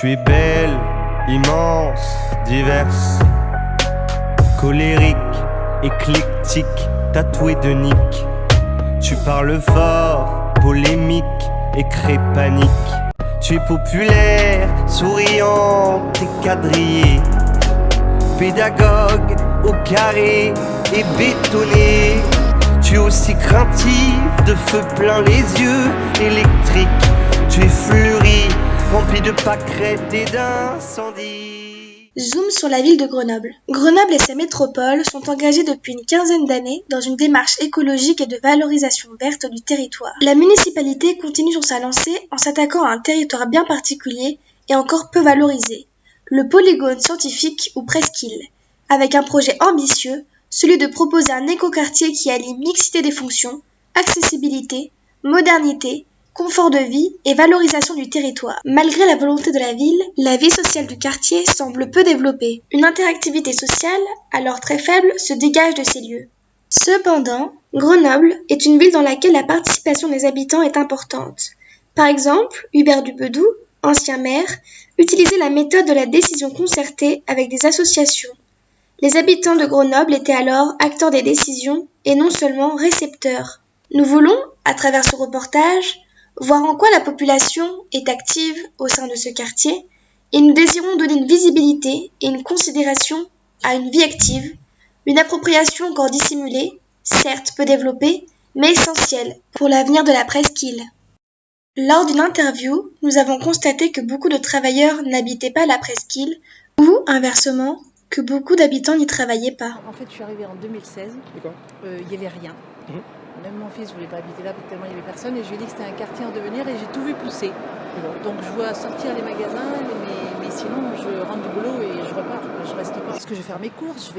Tu es belle, immense, diverse, colérique, éclectique, tatouée de nick. Tu parles fort, polémique et crépanique. Tu es populaire, souriante et quadrillée, pédagogue au carré et bétonné. Tu es aussi craintive, de feu plein les yeux, électrique. Tu es fleurie, remplie de pâquerettes et d'incendies. Zoom sur la ville de Grenoble. Grenoble et sa métropole sont engagés depuis une quinzaine d'années dans une démarche écologique et de valorisation verte du territoire. La municipalité continue sur sa lancée en s'attaquant à un territoire bien particulier et encore peu valorisé, le polygone scientifique ou presqu'île, avec un projet ambitieux, celui de proposer un écoquartier qui allie mixité des fonctions, accessibilité, modernité, confort de vie et valorisation du territoire. Malgré la volonté de la vie sociale du quartier semble peu développée. Une interactivité sociale, alors très faible, se dégage de ces lieux. Cependant, Grenoble est une ville dans laquelle la participation des habitants est importante. Par exemple, Hubert Dupedou, ancien maire, utilisait la méthode de la décision concertée avec des associations. Les habitants de Grenoble étaient alors acteurs des décisions et non seulement récepteurs. Nous voulons, à travers ce reportage, voir en quoi la population est active au sein de ce quartier et nous désirons donner une visibilité et une considération à une vie active, une appropriation encore dissimulée, certes peu développée, mais essentielle pour l'avenir de la presqu'île. Lors d'une interview, nous avons constaté que beaucoup de travailleurs n'habitaient pas la presqu'île ou, inversement, que beaucoup d'habitants n'y travaillaient pas. En fait, je suis arrivée en 2016. Il n'y avait rien. Même mon fils ne voulait pas habiter là, tellement il n'y avait personne. Et je lui ai dit que c'était un quartier en devenir et j'ai tout vu pousser. Donc je vois sortir les magasins, mais sinon je rentre du boulot et je repars. Je reste pas. Parce que je vais faire mes courses,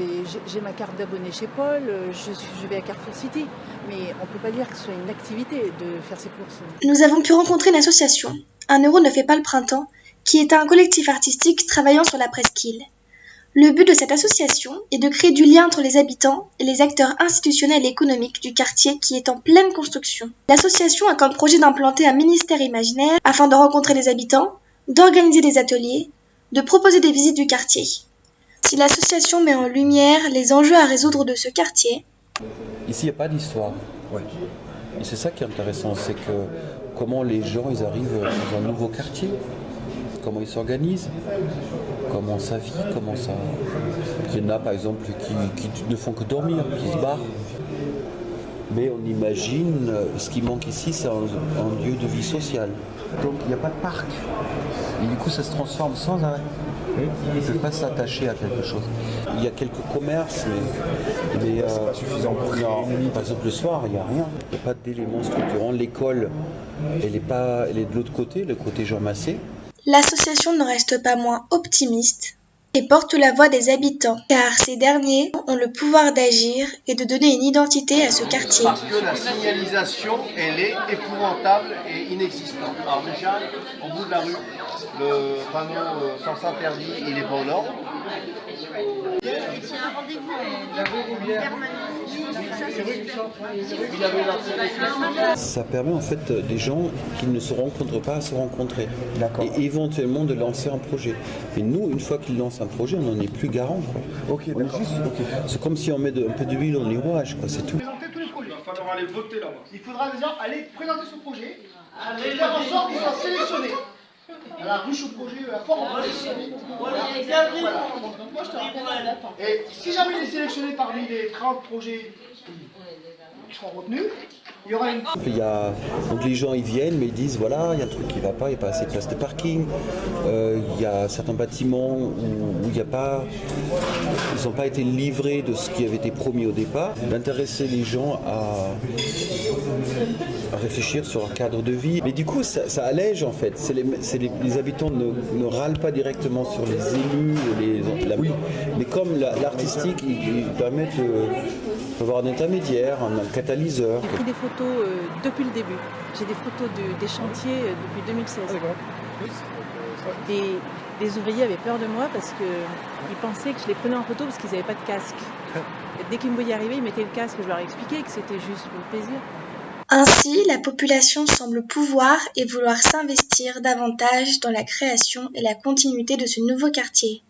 j'ai ma carte d'abonné chez Paul, je vais à Carrefour City. Mais on ne peut pas dire que ce soit une activité de faire ses courses. Nous avons pu rencontrer une association, Un euro ne fait pas le printemps, qui est un collectif artistique travaillant sur la presqu'île. Le but de cette association est de créer du lien entre les habitants et les acteurs institutionnels et économiques du quartier qui est en pleine construction. L'association a comme projet d'implanter un ministère imaginaire afin de rencontrer les habitants, d'organiser des ateliers, de proposer des visites du quartier. Si l'association met en lumière les enjeux à résoudre de ce quartier. Ici, il n'y a pas d'histoire. Ouais. Et c'est ça qui est intéressant, c'est que comment les gens ils arrivent dans un nouveau quartier. Comment ils s'organisent, comment ça vit, comment ça... Il y en a par exemple qui ne font que dormir, qui se barrent. Mais on imagine, ce qui manque ici, c'est un lieu de vie sociale. Donc il n'y a pas de parc. Et du coup ça se transforme sans arrêt. Ils ne peuvent pas s'attacher à quelque chose. Il y a quelques commerces, mais c'est pas suffisant pour créer une nuit. Par exemple le soir, il n'y a rien. Il n'y a pas d'éléments structurants. L'école, elle est de l'autre côté, le côté Jean Massé. L'association ne reste pas moins optimiste et porte la voix des habitants, car ces derniers ont le pouvoir d'agir et de donner une identité à ce quartier. Parce que la signalisation, elle est épouvantable et inexistante. Alors déjà, au bout de la rue, le panneau sens interdit, il n'est pas aux normes. C'est un rendez-vous permanent. Ça permet en fait des gens qui ne se rencontrent pas à se rencontrer. Et éventuellement de lancer un projet. Et nous, une fois qu'ils lancent un projet, on n'en est plus garant. C'est comme si on met un peu d'huile au rouages, c'est tout. Présenter tous les projets. Il va falloir aller voter là-bas. Il faudra déjà aller présenter son projet et faire en sorte qu'il soit sélectionné. À la ruche au projet, à fort en sélectionné. Donc moi je te rappelle. Et si jamais il est sélectionné parmi les 30 projets qui seront retenus, il y aura une... Donc les gens ils viennent mais ils disent voilà il y a un truc qui ne va pas, il n'y a pas assez de place de parking, il y a certains bâtiments où il y a pas, ils n'ont pas été livrés de ce qui avait été promis au départ, d'intéresser les gens à réfléchir sur leur cadre de vie. Mais du coup ça allège en fait, les habitants ne râlent pas directement sur les élus, mais comme l'artistique ils permettent d'avoir un intermédiaire, un catalyseur. J'ai pris des photos depuis le début. J'ai des photos des chantiers depuis 2016. Et les ouvriers avaient peur de moi parce qu'ils pensaient que je les prenais en photo parce qu'ils n'avaient pas de casque. Et dès qu'ils me voyaient arriver, ils mettaient le casque. Je leur ai expliqué que c'était juste pour le plaisir. Ainsi, Ainsi, la population semble pouvoir et vouloir s'investir davantage dans la création et la continuité de ce nouveau quartier.